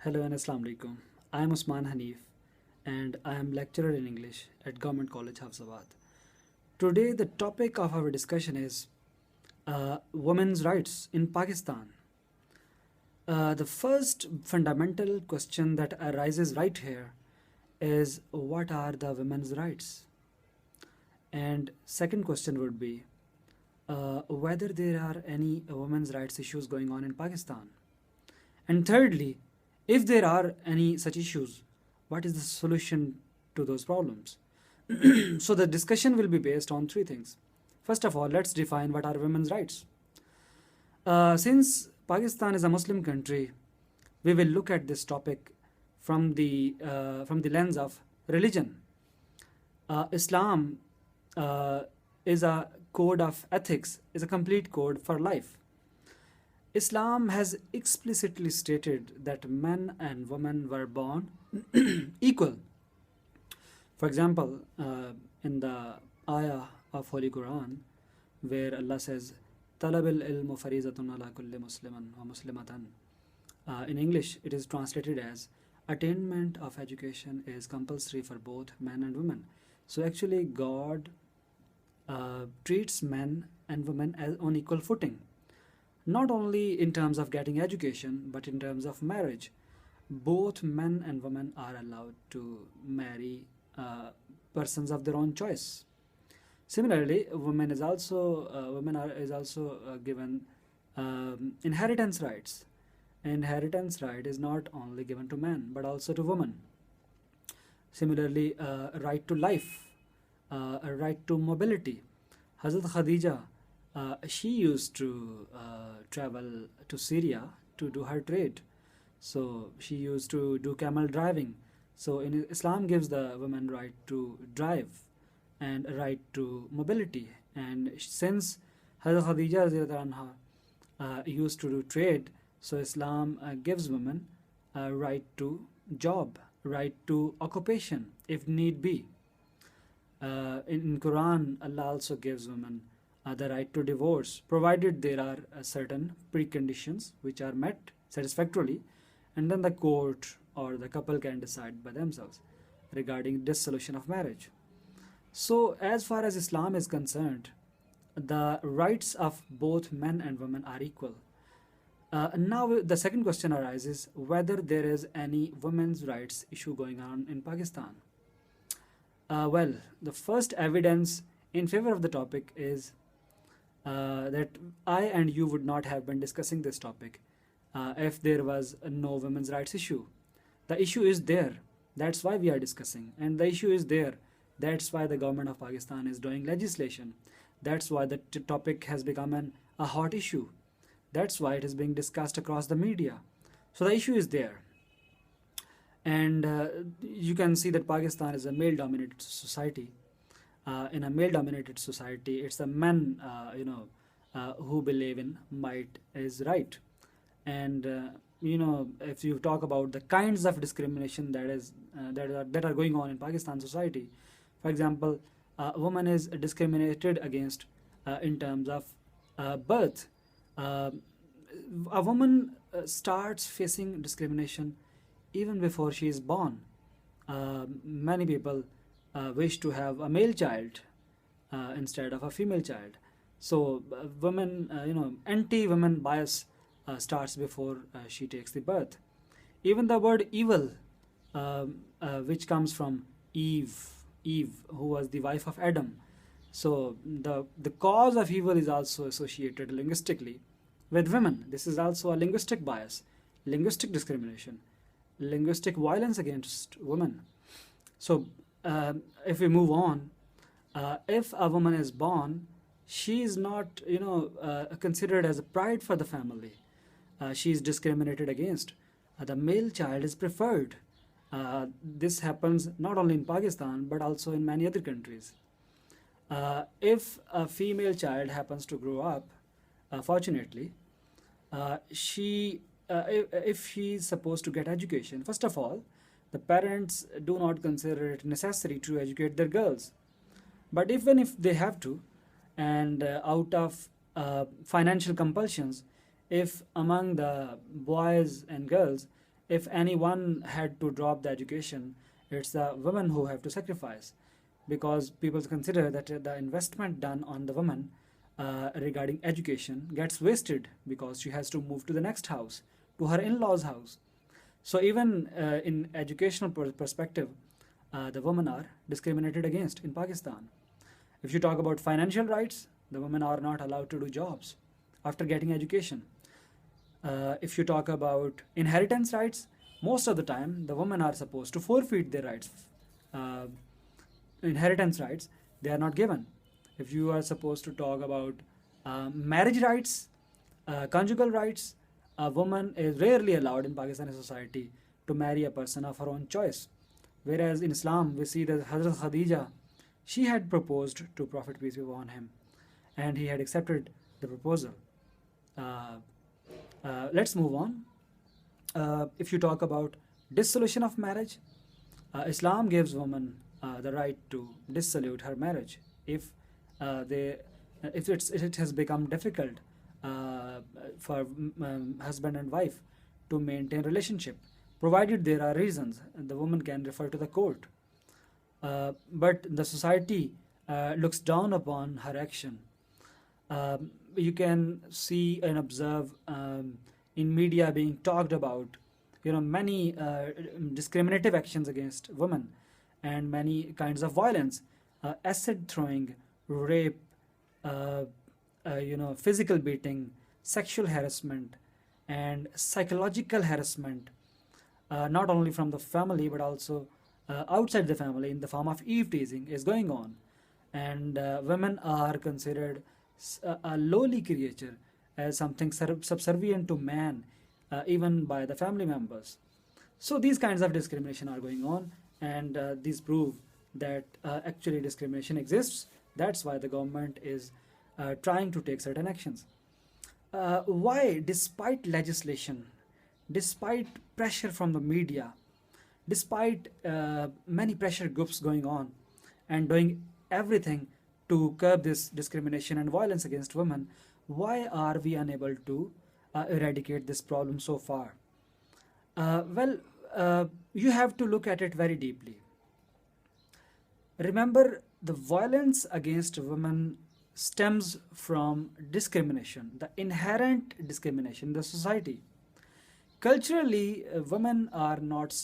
Hello and Assalamu alaikum. I am Usman Hanif and I am lecturer in English at Government College Hafsabad. Today the topic of our discussion is women's rights in Pakistan. The first fundamental question that arises right here is what are the women's rights? And second question would be whether there are any women's rights issues going on in Pakistan. And thirdly, if there are any such issues, what is the solution to those problems? So the discussion will be based on three things. First of all, let's define what are women's rights. Since Pakistan is a Muslim country, we will look at this topic from the lens of religion. Islam is a code of ethics, is a complete code for life. Islam has explicitly stated that men and women were born equal. For example, in the ayah of Holy Quran, where Allah says, "Talab al-ilmu farizatun ala kulli musliman wa muslimatan." In English, it is translated as, "Attainment of education is compulsory for both men and women." So actually, God treats men and women as on equal footing, not only in terms of getting education, but in terms of marriage. Both men and women are allowed to marry persons of their own choice. Similarly, women is also given inheritance rights. Inheritance right is not only given to men but also to women. Similarly, a right to life, a right to mobility. Hazrat Khadija, she used to travel to Syria to do her trade. So she used to do camel driving. So in Islam gives the woman right to drive and a right to mobility. And since Hazrat Khadija radhiyallahu anha, used to do trade, so Islam gives women a right to job, right to occupation if need be. In Quran, Allah also gives women the right to divorce, provided there are certain preconditions which are met satisfactorily, and then the court or the couple can decide by themselves regarding dissolution of marriage. So, as far as Islam is concerned, the rights of both men and women are equal. Now, the second question arises whether there is any women's rights issue going on in Pakistan. Well, the first evidence in favor of the topic is that I and you would not have been discussing this topic if there was no women's rights issue. The issue is there. That's why we are discussing. And the issue is there. That's why the government of Pakistan is doing legislation. That's why the topic has become a hot issue. That's why it is being discussed across the media. So the issue is there. And you can see that Pakistan is a male-dominated society. In a male-dominated society, it's the men, who believe in might is right. And if you talk about the kinds of discrimination that are going on in Pakistan society, for example, a woman is discriminated against in terms of birth. A woman starts facing discrimination even before she is born. Many people wish to have a male child instead of a female child. So, anti-women bias starts before she takes the birth. Even the word evil, which comes from Eve, who was the wife of Adam. So the cause of evil is also associated linguistically with women. This is also a linguistic bias, linguistic discrimination, linguistic violence against women. So if we move on, if a woman is born, she is not considered as a pride for the family. She is discriminated against. The male child is preferred. This happens not only in Pakistan but also in many other countries. If a female child happens to grow up, fortunately, if she is supposed to get education, first of all, the parents do not consider it necessary to educate their girls. But even if they have to, and out of financial compulsions, if among the boys and girls, if anyone had to drop the education, it's the women who have to sacrifice, because people consider that the investment done on the woman regarding education gets wasted because she has to move to the next house, to her in-laws' house. So even in educational perspective, the women are discriminated against in Pakistan. If you talk about financial rights, the women are not allowed to do jobs after getting education. If you talk about inheritance rights, most of the time the women are supposed to forfeit their rights. Uh, Inheritance rights, they are not given. If you are supposed to talk about marriage rights, conjugal rights, a woman is rarely allowed in Pakistani society to marry a person of her own choice. Whereas in Islam, we see that Hazrat Khadija, she had proposed to Prophet peace be upon him, and he had accepted the proposal. Uh, let's move on. If you talk about dissolution of marriage, Islam gives women the right to dissolute her marriage if they if it has become difficult for husband and wife to maintain relationship, provided there are reasons, the woman can refer to the court. But the society looks down upon her action. You can see and observe in media being talked about, many discriminative actions against women and many kinds of violence, acid throwing, rape, uh, physical beating, sexual harassment, and psychological harassment, not only from the family but also outside the family in the form of eve teasing is going on. And women are considered a lowly creature, as something subservient to man, even by the family members. So these kinds of discrimination are going on, and these prove that actually discrimination exists. That's why the government is trying to take certain actions. Why, despite legislation, despite pressure from the media, despite many pressure groups going on and doing everything to curb this discrimination and violence against women, why are we unable to eradicate this problem so far? Well, you have to look at it very deeply. Remember, the violence against women stems from discrimination, the inherent discrimination in the society. Culturally, women are not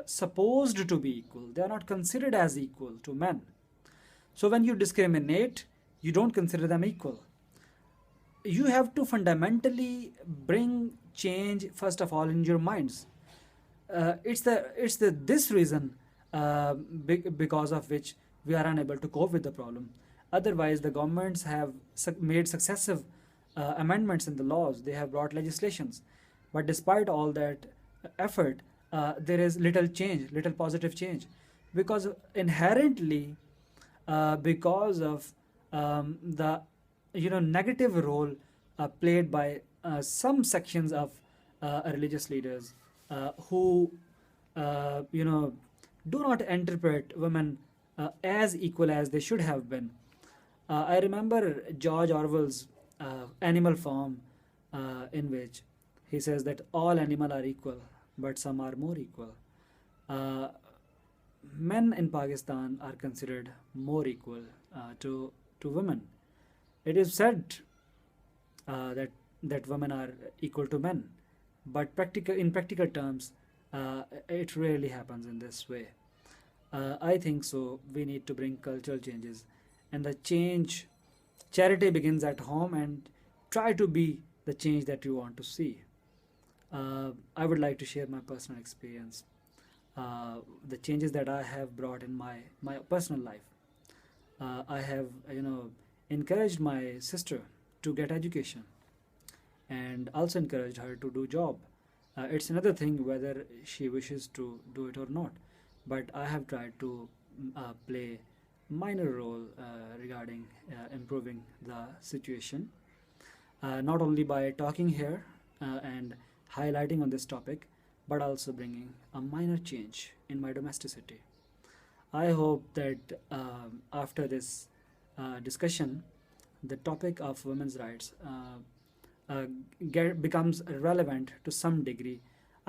supposed to be equal, they are not considered as equal to men. So when you discriminate, you don't consider them equal. You have to fundamentally bring change first of all in your minds. It's the this reason because of which we are unable to cope with the problem. Otherwise, the governments have made successive amendments in the laws. They have brought legislations, but despite all that effort, there is little change, little positive change, because inherently, because of the negative role played by some sections of religious leaders who do not interpret women as equal as they should have been. I remember George Orwell's Animal Farm, in which he says that all animals are equal, but some are more equal. Uh, Men in Pakistan are considered more equal to women. It is said that women are equal to men, but in practical terms, it rarely happens in this way. I think so. We need to bring cultural changes, and the change, charity begins at home, and try to be the change that you want to see. I would like to share my personal experience, the changes that I have brought in my personal life. I have encouraged my sister to get education, and also encouraged her to do job. It's another thing whether she wishes to do it or not, but I have tried to play minor role regarding improving the situation, not only by talking here and highlighting on this topic, but also bringing a minor change in my domesticity. I hope that after this discussion, the topic of women's rights becomes relevant to some degree.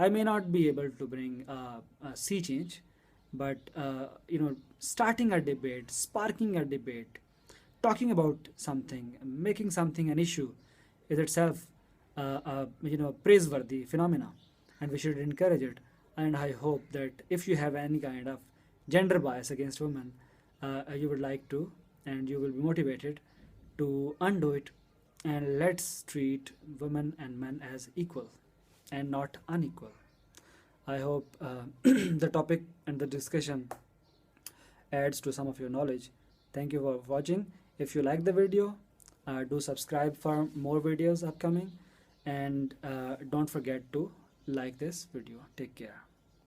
I may not be able to bring a sea change, but starting a debate, sparking a debate, talking about something, making something an issue, is itself praiseworthy phenomena, and we should encourage it. And I hope that if you have any kind of gender bias against women, you would like to, and you will be motivated to undo it, and let's treat women and men as equal and not unequal. I hope the topic and the discussion adds to some of your knowledge. Thank you for watching. If you like the video, do subscribe for more videos upcoming, and don't forget to like this video. Take care.